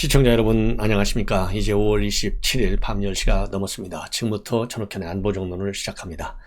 시청자 여러분 안녕하십니까. 이제 5월 27일 밤 10시가 넘었습니다. 지금부터 전욱현의 안보정론을 시작합니다.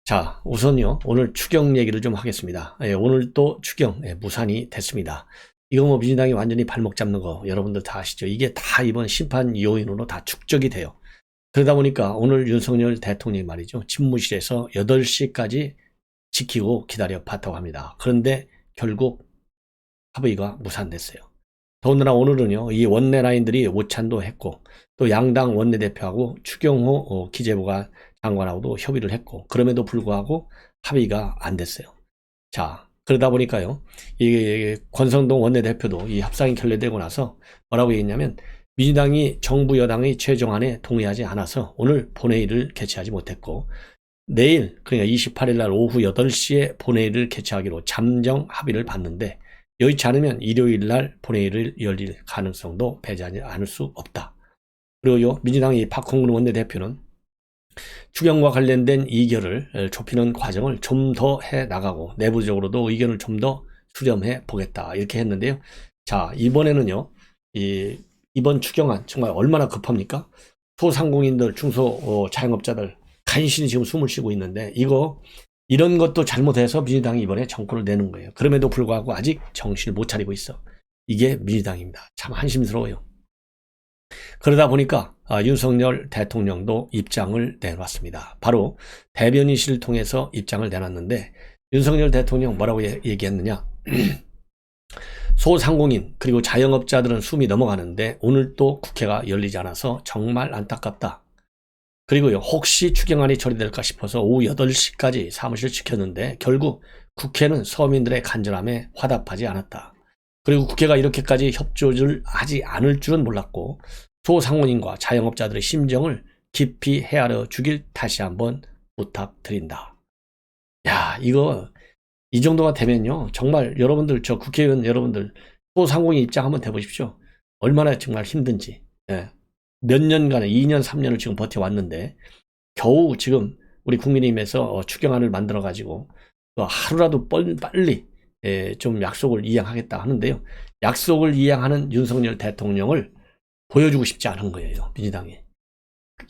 자, 우선요 오늘 추경 얘기를 좀 하겠습니다. 오늘 또 추경 무산이 됐습니다. 이거 뭐 민주당이 완전히 발목 잡는 거 여러분들 다 아시죠. 이게 다 이번 심판 요인으로 다 축적이 돼요. 그러다 보니까 오늘 윤석열 대통령이 말이죠, 집무실에서 8시까지 지키고 기다려 봤다고 합니다. 그런데 결국 합의가 무산됐어요. 더군다나 오늘은요, 이 원내 라인들이 오찬도 했고, 또 양당 원내대표하고 추경호 기재부가 장관하고도 협의를 했고, 그럼에도 불구하고 합의가 안 됐어요. 자, 그러다 보니까요, 이 권성동 원내대표도 이 협상이 결렬되고 나서 뭐라고 얘기했냐면, 민주당이 정부 여당의 최종안에 동의하지 않아서 오늘 본회의를 개최하지 못했고, 내일, 그러니까 28일 날 오후 8시에 본회의를 개최하기로 잠정 합의를 봤는데, 여의치 않으면 일요일 날 본회의를 열릴 가능성도 배제하지 않을 수 없다. 그리고 민주당의 박홍근 원내대표는 추경과 관련된 이견을 좁히는 과정을 좀 더 해 나가고 내부적으로도 의견을 좀 더 수렴해 보겠다 이렇게 했는데요. 자, 이번에는요, 이번 추경안 정말 얼마나 급합니까? 소상공인들, 중소 자영업자들 간신히 지금 숨을 쉬고 있는데 이런 것도 잘못해서 민주당이 이번에 정권을 내는 거예요. 그럼에도 불구하고 아직 정신을 못 차리고 있어. 이게 민주당입니다. 참 한심스러워요. 그러다 보니까 윤석열 대통령도 입장을 내놨습니다. 바로 대변인실을 통해서 입장을 내놨는데, 윤석열 대통령 뭐라고 얘기했느냐. 소상공인 그리고 자영업자들은 숨이 넘어가는데 오늘 또 국회가 열리지 않아서 정말 안타깝다. 그리고요, 혹시 추경안이 처리될까 싶어서 오후 8시까지 사무실 지켰는데 결국 국회는 서민들의 간절함에 화답하지 않았다. 그리고 국회가 이렇게까지 협조를 하지 않을 줄은 몰랐고, 소상공인과 자영업자들의 심정을 깊이 헤아려 주길 다시 한번 부탁드린다. 야, 이 정도가 되면요, 정말 여러분들, 저 국회의원 여러분들, 소상공인 입장 한번 해보십시오. 얼마나 정말 힘든지. 몇 년간에 2년, 3년을 지금 버텨왔는데 겨우 지금 우리 국민의힘에서 추경안을 만들어가지고 하루라도 빨리 좀 약속을 이행하겠다 하는데요. 약속을 이행하는 윤석열 대통령을 보여주고 싶지 않은 거예요, 민주당이.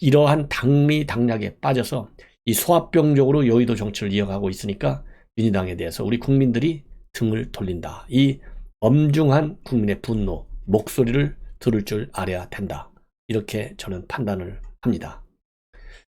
이러한 당리당략에 빠져서 이 소합병적으로 여의도 정치를 이어가고 있으니까 민주당에 대해서 우리 국민들이 등을 돌린다. 이 엄중한 국민의 분노, 목소리를 들을 줄 알아야 된다. 이렇게 저는 판단을 합니다.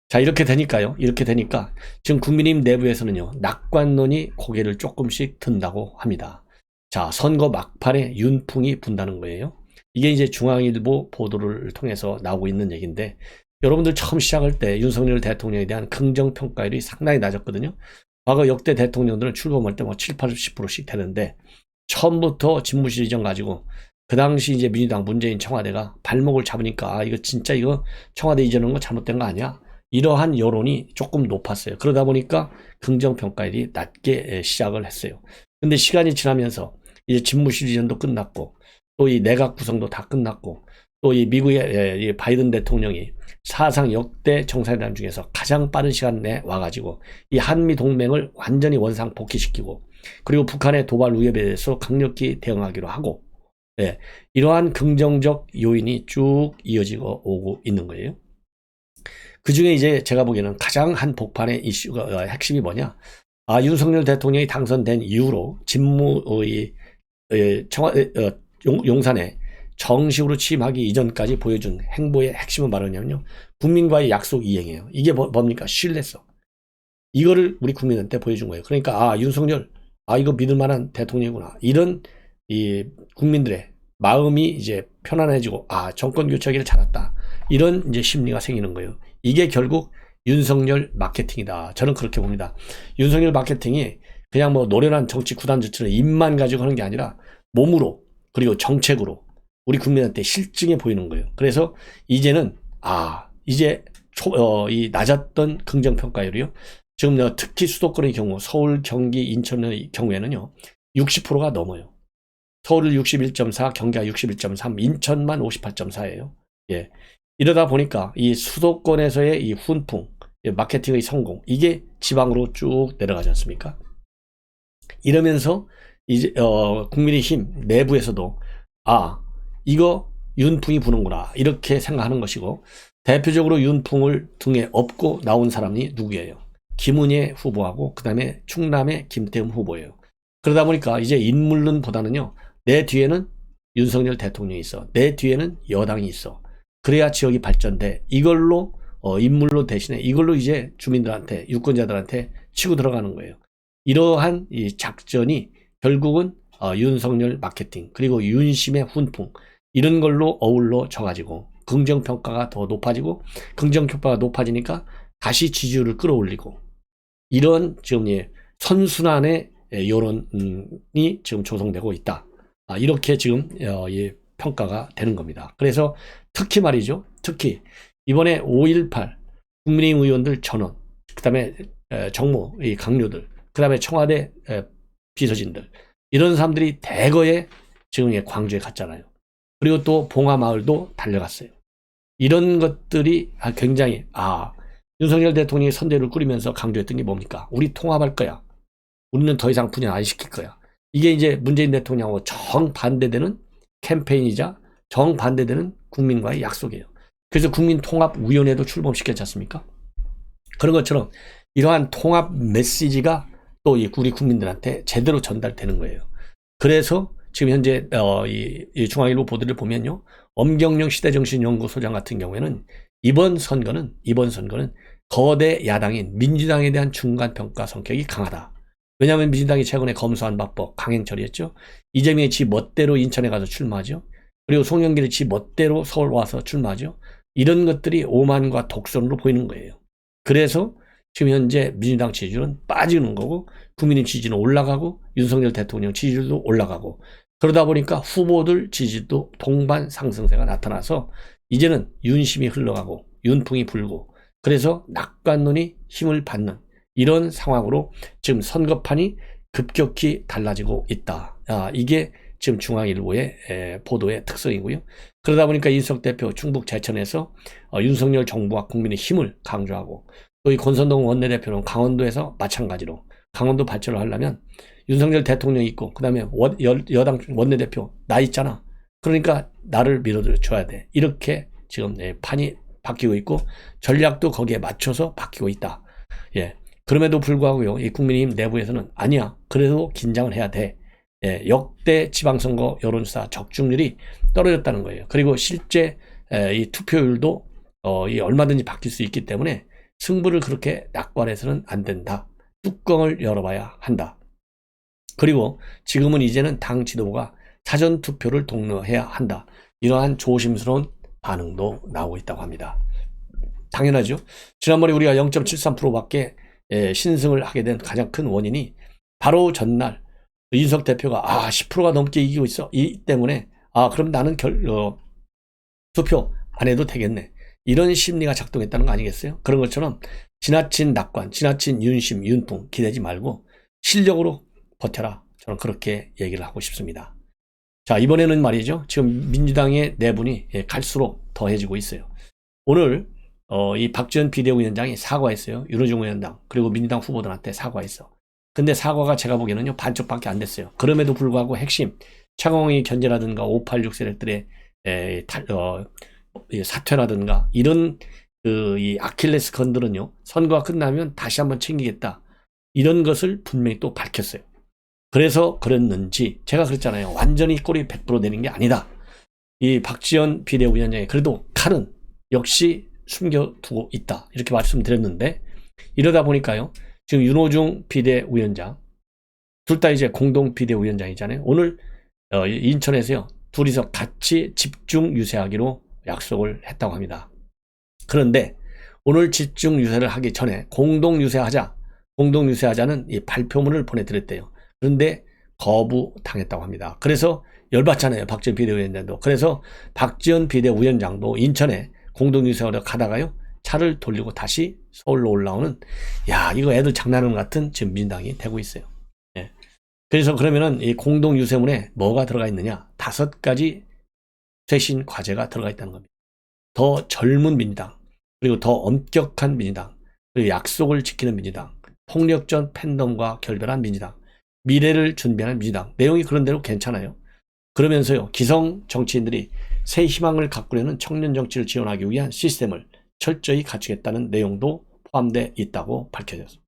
자, 이렇게 되니까 지금 국민의힘 내부에서는요, 낙관론이 고개를 조금씩 든다고 합니다. 자, 선거 막판에 윤풍이 분다는 거예요. 이게 이제 중앙일보 보도를 통해서 나오고 있는 얘기인데, 여러분들 처음 시작할 때 윤석열 대통령에 대한 긍정평가율이 상당히 낮았거든요. 과거 역대 대통령들은 출범할 때 뭐 7, 80%씩 되는데, 처음부터 집무실 이전 가지고 그 당시 이제 민주당 문재인 청와대가 발목을 잡으니까 이거 진짜 청와대 이전한 거 잘못된 거 아니야? 이러한 여론이 조금 높았어요. 그러다 보니까 긍정평가율이 낮게 시작을 했어요. 근데 시간이 지나면서 이제 집무실 이전도 끝났고, 또 이 내각 구성도 다 끝났고, 또 이 미국의 바이든 대통령이 사상 역대 정상회담 중에서 가장 빠른 시간 내에 와가지고 이 한미 동맹을 완전히 원상 복귀시키고, 그리고 북한의 도발 위협에 대해서 강력히 대응하기로 하고, 이러한 긍정적 요인이 쭉 이어지고 오고 있는 거예요. 그 중에 이제 제가 보기에는 가장 한복판의 이슈가 핵심이 뭐냐? 윤석열 대통령이 당선된 이후로 용산에 정식으로 취임하기 이전까지 보여준 행보의 핵심은 뭐냐면요, 국민과의 약속 이행이에요. 이게 뭡니까? 신뢰성. 이거를 우리 국민한테 보여준 거예요. 그러니까 윤석열 이거 믿을 만한 대통령이구나. 이런 이 국민들의 마음이 이제 편안해지고 정권 교체하기를 잘했다. 이런 이제 심리가 생기는 거예요. 이게 결국 윤석열 마케팅이다. 저는 그렇게 봅니다. 윤석열 마케팅이 그냥 뭐 노련한 정치 구단주처럼 입만 가지고 하는 게 아니라 몸으로, 그리고 정책으로 우리 국민한테 실증해 보이는 거예요. 그래서 이제는 이제 이 낮았던 긍정평가율이요, 지금 특히 수도권의 경우 서울, 경기, 인천의 경우에는요 60%가 넘어요. 서울을 61.4, 경기가 61.3, 인천만 58.4예요. 이러다 보니까 이 수도권에서의 이 훈풍, 마케팅의 성공, 이게 지방으로 쭉 내려가지 않습니까? 이러면서 이제 국민의힘 내부에서도 이거 윤풍이 부는구나 이렇게 생각하는 것이고, 대표적으로 윤풍을 등에 업고 나온 사람이 누구예요? 김은혜 후보하고 그 다음에 충남의 김태흠 후보예요. 그러다 보니까 이제 인물론보다는요, 내 뒤에는 윤석열 대통령이 있어, 내 뒤에는 여당이 있어, 그래야 지역이 발전돼. 이걸로 인물론 대신에 이걸로 이제 주민들한테, 유권자들한테 치고 들어가는 거예요. 이러한 이 작전이 결국은 윤석열 마케팅 그리고 윤심의 훈풍 이런 걸로 어울러져 가지고 긍정평가가 더 높아지고, 긍정평가가 높아지니까 다시 지지율을 끌어올리고, 이런 지금 선순환의 여론이 지금 조성되고 있다. 이렇게 지금 평가가 되는 겁니다. 그래서 특히 말이죠. 특히 이번에 5.18 국민의힘 의원들 전원, 그 다음에 정무 강요들, 그 다음에 청와대 비서진들, 이런 사람들이 대거에 지금 광주에 갔잖아요. 그리고 또 봉화마을도 달려갔어요. 이런 것들이 굉장히 윤석열 대통령이 선대를 꾸리면서 강조했던 게 뭡니까? 우리 통합할 거야. 우리는 더 이상 분열 안 시킬 거야. 이게 이제 문재인 대통령하고 정반대되는 캠페인이자 정반대되는 국민과의 약속이에요. 그래서 국민통합위원회도 출범시켰지 않습니까? 그런 것처럼 이러한 통합 메시지가 또 우리 국민들한테 제대로 전달되는 거예요. 그래서 지금 현재 이 중앙일보 보도를 보면요, 엄경영 시대정신연구소장 같은 경우에는 이번 선거는 거대 야당인 민주당에 대한 중간평가 성격이 강하다. 왜냐하면 민주당이 최근에 검수안박법 강행 처리했죠. 이재명이 지 멋대로 인천에 가서 출마하죠. 그리고 송영길이 지 멋대로 서울 와서 출마하죠. 이런 것들이 오만과 독선으로 보이는 거예요. 그래서 지금 현재 민주당 지지율은 빠지는 거고, 국민의 지지는 올라가고, 윤석열 대통령 지지율도 올라가고, 그러다 보니까 후보들 지지도 동반 상승세가 나타나서 이제는 윤심이 흘러가고 윤풍이 불고, 그래서 낙관론이 힘을 받는 이런 상황으로 지금 선거판이 급격히 달라지고 있다. 이게 지금 중앙일보의 보도의 특성이고요. 그러다 보니까 이준석 대표 충북 제천에서 윤석열 정부와 국민의 힘을 강조하고, 또 이 권선동 원내대표는 강원도에서 마찬가지로 강원도 발전을 하려면 윤석열 대통령이 있고, 그 다음에 여당 원내대표 나 있잖아. 그러니까 나를 밀어줘야 돼. 이렇게 지금 판이 바뀌고 있고, 전략도 거기에 맞춰서 바뀌고 있다. 그럼에도 불구하고요, 이 국민의힘 내부에서는 아니야, 그래도 긴장을 해야 돼. 역대 지방선거 여론조사 적중률이 떨어졌다는 거예요. 그리고 실제 이 투표율도 얼마든지 바뀔 수 있기 때문에 승부를 그렇게 낙관해서는 안 된다. 뚜껑을 열어봐야 한다. 그리고 지금은 이제는 당 지도부가 사전투표를 독려해야 한다. 이러한 조심스러운 반응도 나오고 있다고 합니다. 당연하죠. 지난번에 우리가 0.73%밖에 신승을 하게 된 가장 큰 원인이 바로 전날 이준석 대표가 10%가 넘게 이기고 있어. 이 때문에 그럼 나는 투표 안 해도 되겠네. 이런 심리가 작동했다는 거 아니겠어요? 그런 것처럼 지나친 낙관, 지나친 윤심, 윤풍 기대지 말고 실력으로 버텨라. 저는 그렇게 얘기를 하고 싶습니다. 자, 이번에는 말이죠. 지금 민주당의 내분이 갈수록 더해지고 있어요. 오늘 이 박지원 비대위원장이 사과했어요. 윤호중 위원장 그리고 민주당 후보들한테 사과했어. 근데 사과가 제가 보기에는요, 반쪽밖에 안 됐어요. 그럼에도 불구하고 핵심 차광의 견제라든가 586 세력들의 사퇴라든가 이런 이 아킬레스 건들은요, 선거가 끝나면 다시 한번 챙기겠다. 이런 것을 분명히 또 밝혔어요. 그래서 그랬는지 제가 그랬잖아요. 완전히 꼴이 100% 되는 게 아니다. 이 박지원 비대위원장이 그래도 칼은 역시 숨겨두고 있다. 이렇게 말씀드렸는데, 이러다 보니까요, 지금 윤호중 비대위원장 둘 다 이제 공동 비대위원장이잖아요. 오늘 인천에서요, 둘이서 같이 집중 유세하기로 약속을 했다고 합니다. 그런데 오늘 집중 유세를 하기 전에 공동 유세하자는 이 발표문을 보내드렸대요. 그런데 거부당했다고 합니다. 그래서 열받잖아요, 박지원 비대위원장도. 그래서 박지원 비대위원장도 인천에 공동 유세하러 가다가요, 차를 돌리고 다시 서울로 올라오는, 이거 애들 장난하는 것 같은 지금 민주당이 되고 있어요. 그래서 그러면은 이 공동 유세문에 뭐가 들어가 있느냐? 5가지 쇄신 과제가 들어가 있다는 겁니다. 더 젊은 민주당, 그리고 더 엄격한 민주당, 그리고 약속을 지키는 민주당, 폭력전 팬덤과 결별한 민주당, 미래를 준비하는 민주당. 내용이 그런 대로 괜찮아요. 그러면서요, 기성 정치인들이 새 희망을 가꾸려는 청년 정치를 지원하기 위한 시스템을 철저히 갖추겠다는 내용도 포함되어 있다고 밝혀졌습니다.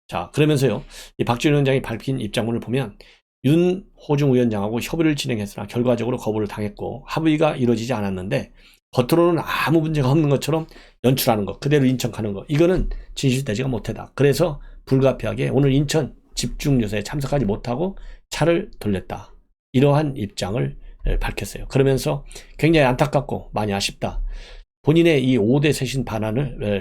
자, 그러면서요, 이 박지원 위원장이 밝힌 입장문을 보면 윤호중 위원장하고 협의를 진행했으나 결과적으로 거부를 당했고 합의가 이루어지지 않았는데 겉으로는 아무 문제가 없는 것처럼 연출하는 것, 그대로 인천 가는 것, 이거는 진실되지가 못하다. 그래서 불가피하게 오늘 인천 집중유세에 참석하지 못하고 차를 돌렸다. 이러한 입장을 밝혔어요. 그러면서 굉장히 안타깝고 많이 아쉽다. 본인의 이 5대 쇄신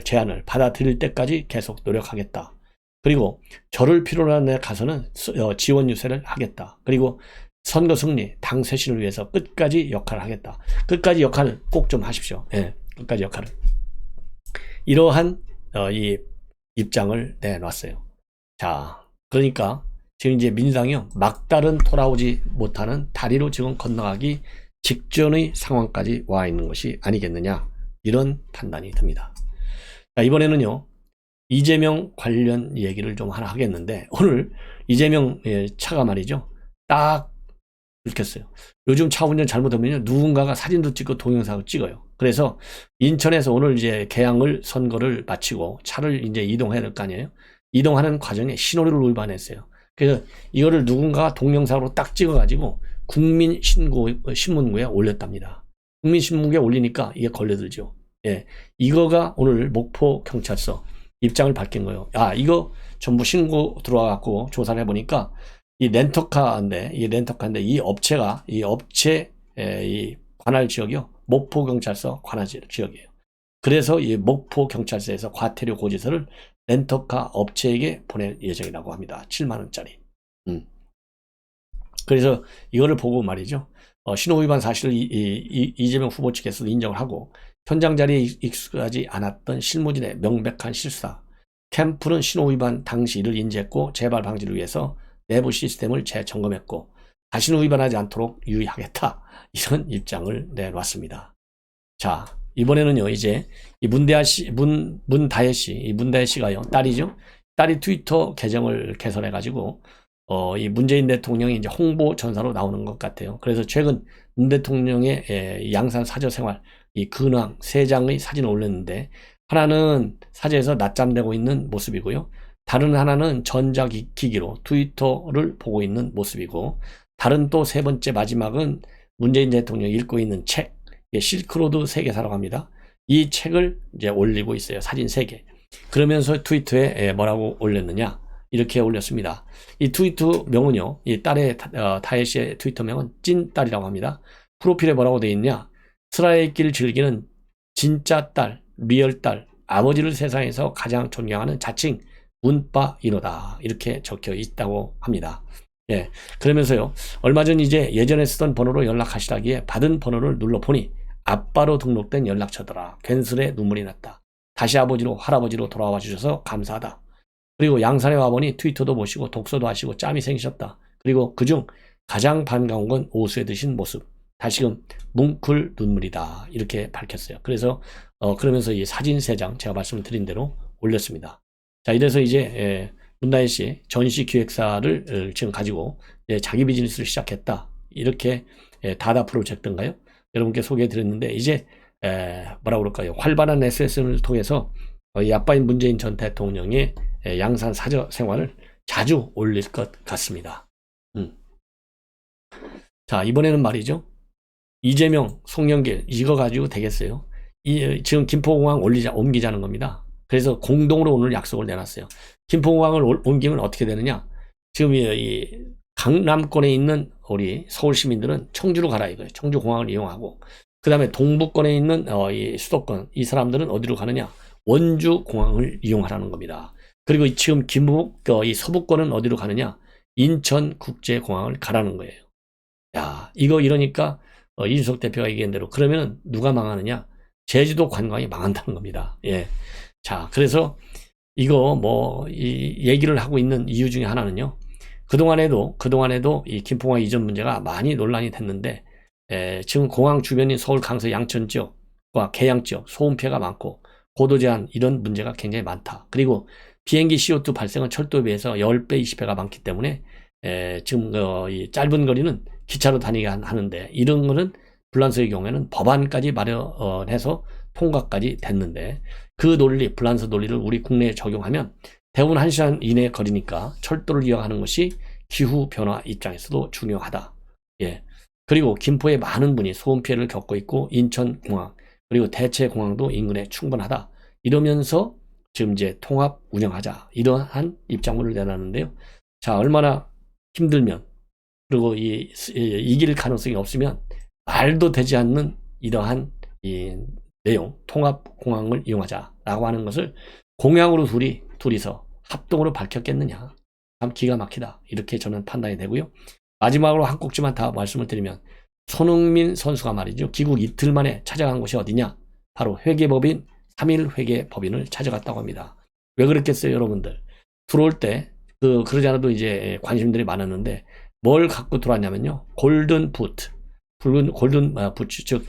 제안을 받아들일 때까지 계속 노력하겠다. 그리고 저를 필요로 하는 데 가서는 지원 유세를 하겠다. 그리고 선거 승리, 당 쇄신을 위해서 끝까지 역할을 하겠다. 끝까지 역할을 꼭 좀 하십시오. 예, 끝까지 역할을. 이러한 이 입장을 내놨어요. 자, 그러니까 지금 이제 민주당이요, 막다른 돌아오지 못하는 다리로 지금 건너가기 직전의 상황까지 와 있는 것이 아니겠느냐, 이런 판단이 듭니다. 자, 이번에는요, 이재명 관련 얘기를 좀 하나 하겠는데, 오늘 이재명 차가 말이죠, 딱 들켰어요. 요즘 차 운전 잘못하면 누군가가 사진도 찍고 동영상을 찍어요. 그래서 인천에서 오늘 이제 개항을 선거를 마치고 차를 이제 이동해야 될 거 아니에요. 이동하는 과정에 신호를 위반했어요. 그래서 이거를 누군가가 동영상으로 딱 찍어가지고 국민신문고에 올렸답니다. 국민신문고에 올리니까 이게 걸려들죠. 예, 이거가 오늘 목포 경찰서 입장을 밝힌 거예요. 아, 이거 전부 신고 들어와갖고 조사를 해보니까 이 렌터카인데 이 업체가, 이 관할 지역이요, 목포 경찰서 관할 지역이에요. 그래서 이 목포 경찰서에서 과태료 고지서를 렌터카 업체에게 보낼 예정이라고 합니다. 7만 원짜리. 그래서 이거를 보고 말이죠, 신호위반 사실을 이재명 후보 측에서도 인정을 하고 현장 자리에 익숙하지 않았던 실무진의 명백한 실수다. 캠프는 신호위반 당시 이를 인지했고 재발 방지를 위해서 내부 시스템을 재점검했고 다시는 위반하지 않도록 유의하겠다. 이런 입장을 내놨습니다. 자, 이번에는요, 이제 이 문다혜 씨가요, 딸이죠. 딸이 트위터 계정을 개설해가지고 이 문재인 대통령이 이제 홍보 전사로 나오는 것 같아요. 그래서 최근 문 대통령의 양산 사저 생활, 이 근황 3장의 사진을 올렸는데, 하나는 사저에서 낮잠되고 있는 모습이고요. 다른 하나는 전자기기로 트위터를 보고 있는 모습이고, 다른 또 3번째 마지막은 문재인 대통령이 읽고 있는 책, 실크로드 세계사라고 합니다. 이 책을 이제 올리고 있어요. 사진 3개. 그러면서 트위터에 뭐라고 올렸느냐, 이렇게 올렸습니다. 이 트위터 명은요, 이 딸의 다혜 씨의 트위터 명은 찐딸이라고 합니다. 프로필에 뭐라고 되어 있냐, 스라의 길 즐기는 진짜 딸, 리얼 딸, 아버지를 세상에서 가장 존경하는 자칭 문바인호다, 이렇게 적혀 있다고 합니다. 예, 그러면서요, 얼마 전 이제 예전에 쓰던 번호로 연락하시라기에 받은 번호를 눌러보니 아빠로 등록된 연락처더라. 괜스레 눈물이 났다. 다시 아버지로, 할아버지로 돌아와 주셔서 감사하다. 그리고 양산에 와보니 트위터도 보시고 독서도 하시고 짬이 생기셨다. 그리고 그중 가장 반가운 건 오수에 드신 모습. 다시금 뭉클 눈물이다. 이렇게 밝혔어요. 그래서 그러면서 이 사진 3장 제가 말씀을 드린 대로 올렸습니다. 자, 이래서 이제 문다혜 씨 전시 기획사를 지금 가지고 자기 비즈니스를 시작했다. 이렇게 다다 프로젝트인가요? 여러분께 소개해 드렸는데, 이제 뭐라고 그럴까요? 활발한 SNS를 통해서 이 아빠인 문재인 전 대통령의 양산 사저 생활을 자주 올릴 것 같습니다. 자, 이번에는 말이죠, 이재명, 송영길 이거 가지고 되겠어요? 지금 김포공항 옮기자는 겁니다. 그래서 공동으로 오늘 약속을 내놨어요. 김포공항을 옮기면 어떻게 되느냐, 지금 이 강남권에 있는 우리 서울 시민들은 청주로 가라 이거예요. 청주공항을 이용하고, 그 다음에 동부권에 있는 이 수도권, 이 사람들은 어디로 가느냐, 원주공항을 이용하라는 겁니다. 그리고 지금 이 서부권은 어디로 가느냐, 인천국제공항을 가라는 거예요. 야, 이거 이러니까 이준석 대표가 얘기한 대로 그러면 누가 망하느냐, 제주도 관광이 망한다는 겁니다. 예. 자, 그래서 이거 이 얘기를 하고 있는 이유 중에 하나는요, 그동안에도 이 김포공항 이전 문제가 많이 논란이 됐는데, 지금 공항 주변인 서울 강서 양천 지역과 계양 지역 소음 피해가 많고 고도 제한 이런 문제가 굉장히 많다. 그리고 비행기 CO2 발생은 철도에 비해서 10배, 20배가 많기 때문에 지금 이 짧은 거리는 기차로 다니게 하는데, 이런 거는 불란서의 경우에는 법안까지 마련해서 통과까지 됐는데 그 논리, 불란서 논리를 우리 국내에 적용하면 대부분 1시간 이내 거리니까 철도를 이용하는 것이 기후변화 입장에서도 중요하다. 예. 그리고 김포에 많은 분이 소음 피해를 겪고 있고 인천공항 그리고 대체공항도 인근에 충분하다. 이러면서 지금 이제 통합 운영하자. 이러한 입장문을 내놨는데요. 자, 얼마나 힘들면 그리고 이길 가능성이 없으면 말도 되지 않는 이러한 이 내용, 통합공항을 이용하자라고 하는 것을 공약으로 둘이서 합동으로 밝혔겠느냐. 참 기가 막히다. 이렇게 저는 판단이 되고요. 마지막으로 한 꼭지만 다 말씀을 드리면 손흥민 선수가 말이죠. 귀국 이틀 만에 찾아간 곳이 어디냐? 바로 회계법인 3일 회계법인을 찾아갔다고 합니다. 왜 그랬겠어요, 여러분들? 들어올 때 그러지 않아도 이제 관심들이 많았는데 뭘 갖고 들어왔냐면요. 골든 부츠, 골든 부츠, 즉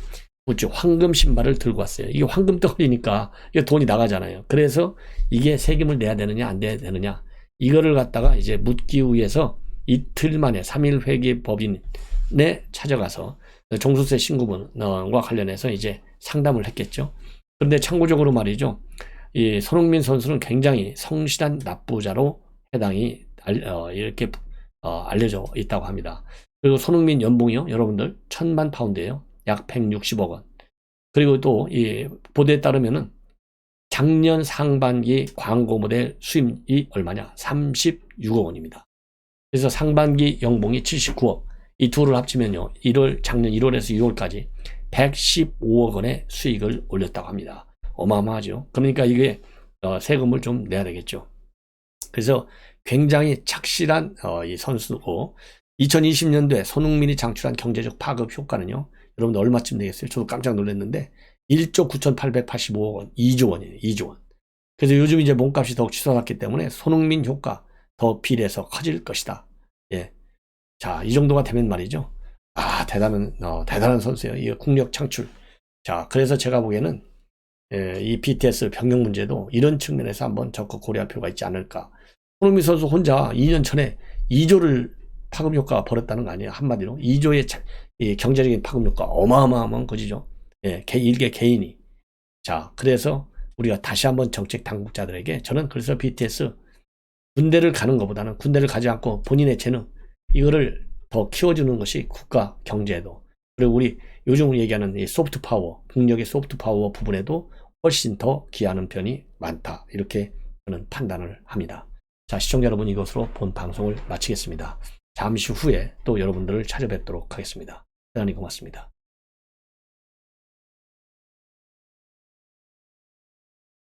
황금 신발을 들고 왔어요. 이게 황금 덩어리니까 이게 돈이 나가잖아요. 그래서 이게 세금을 내야 되느냐 안 내야 되느냐 이거를 갖다가 이제 묻기 위해서 이틀 만에 3일 회계법인에 찾아가서 종수세 신고분과 관련해서 이제 상담을 했겠죠. 그런데 참고적으로 말이죠. 이 손흥민 선수는 굉장히 성실한 납부자로 해당이 이렇게 알려져 있다고 합니다. 그리고 손흥민 연봉이요, 여러분들 1000만 파운드예요. 약 160억 원. 그리고 또 이 보도에 따르면은 작년 상반기 광고 모델 수입이 얼마냐? 36억 원입니다. 그래서 상반기 연봉이 79억. 이 둘을 합치면요, 작년 1월에서 6월까지 115억 원의 수익을 올렸다고 합니다. 어마어마하죠. 그러니까 이게 세금을 좀 내야 되겠죠. 그래서 굉장히 착실한 이 선수고 2020년도에 손흥민이 장출한 경제적 파급 효과는요. 여러분들 얼마쯤 되겠어요? 저도 깜짝 놀랐는데 1조 9,885억 원, 2조 원이에요. 2조 원. 그래서 요즘 이제 몸값이 더욱 치솟았기 때문에 손흥민 효과 더 비례해서 커질 것이다. 예. 자, 이 정도가 되면 말이죠. 아, 대단한 선수예요. 이 국력 창출. 자, 그래서 제가 보기에는 이 BTS 병역 문제도 이런 측면에서 한번 적극 고려할 필요가 있지 않을까. 손흥민 선수 혼자 2년 전에 2조를 파급 효과가 벌었다는 거 아니에요. 한마디로 2조의 이 경제적인 파급 효과 어마어마한 거지죠. 예, 일개 개인이. 자, 그래서 우리가 다시 한번 정책 당국자들에게 저는 그래서 BTS 군대를 가는 것보다는 군대를 가지 않고 본인의 재능 이거를 더 키워주는 것이 국가 경제에도 그리고 우리 요즘 얘기하는 이 소프트 파워, 국력의 소프트 파워 부분에도 훨씬 더 기하는 편이 많다. 이렇게 저는 판단을 합니다. 자, 시청자 여러분, 이것으로 본 방송을 마치겠습니다. 잠시 후에 또 여러분들을 찾아뵙도록 하겠습니다. 대단히 고맙습니다.